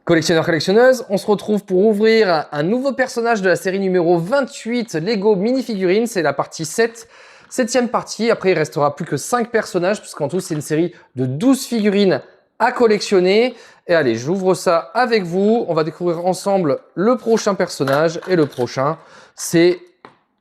Collectionneurs, collectionneuses, on se retrouve pour ouvrir un nouveau personnage de la série numéro 28 Lego Minifigurines. C'est la partie 7, 7e partie. Après, il restera plus que 5 personnages puisqu'en tout, c'est une série de 12 figurines à collectionner. Et allez, j'ouvre ça avec vous. On va découvrir ensemble le prochain personnage. Et le prochain, c'est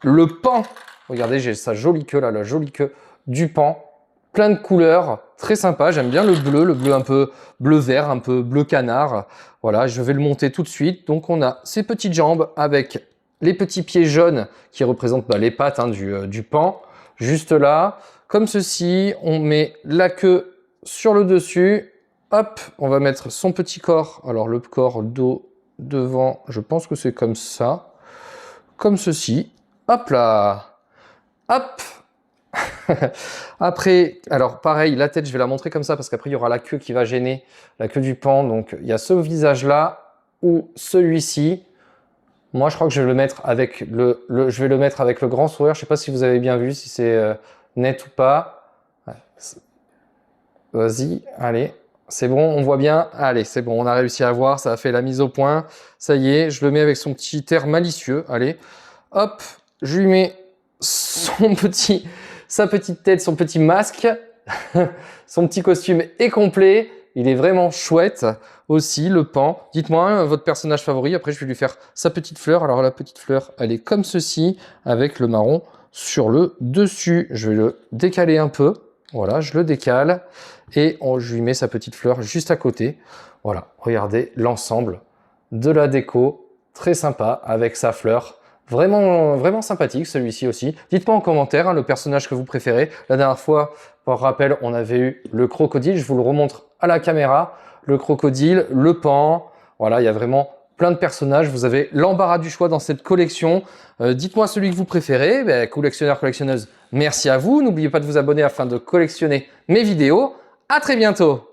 le pan. Regardez, j'ai sa jolie queue là, la jolie queue du pan. Plein de couleurs, très sympa. J'aime bien le bleu un peu bleu-vert, un peu bleu canard. Voilà, je vais le monter tout de suite. Donc, on a ses petites jambes avec les petits pieds jaunes qui représentent les pattes du pan. Juste là, comme ceci, on met la queue sur le dessus. Hop, on va mettre son petit corps. Alors, le corps dos devant, je pense que c'est comme ça. Comme ceci. Hop là. Hop. Après, alors pareil, la tête, je vais la montrer comme ça parce qu'après, il y aura la queue qui va gêner, la queue du pan. Donc, il y a ce visage-là ou celui-ci. Moi, je crois que je vais le mettre avec je vais le mettre avec le grand sourire. Je sais pas si vous avez bien vu, si c'est net ou pas. Vas-y, allez. C'est bon, on voit bien. Allez, c'est bon, on a réussi à voir. Ça a fait la mise au point. Ça y est, je le mets avec son petit air malicieux. Allez, hop, je lui mets sa petite tête, son petit masque. Son petit costume est complet. Il est vraiment chouette aussi, le pan. Dites-moi votre personnage favori. Après, je vais lui faire sa petite fleur. Alors, la petite fleur, elle est comme ceci, avec le marron sur le dessus. Je vais le décaler un peu. Voilà, je le décale. Et je lui mets sa petite fleur juste à côté. Voilà, regardez l'ensemble de la déco. Très sympa, avec sa fleur. Vraiment sympathique celui-ci aussi. Dites-moi en commentaire le personnage que vous préférez. La dernière fois, pour rappel, on avait eu le crocodile. Je vous le remontre à la caméra. Le crocodile, le pan. Voilà, il y a vraiment plein de personnages. Vous avez l'embarras du choix dans cette collection. Dites-moi celui que vous préférez. Collectionneur, collectionneuse, merci à vous. N'oubliez pas de vous abonner afin de collectionner mes vidéos. À très bientôt.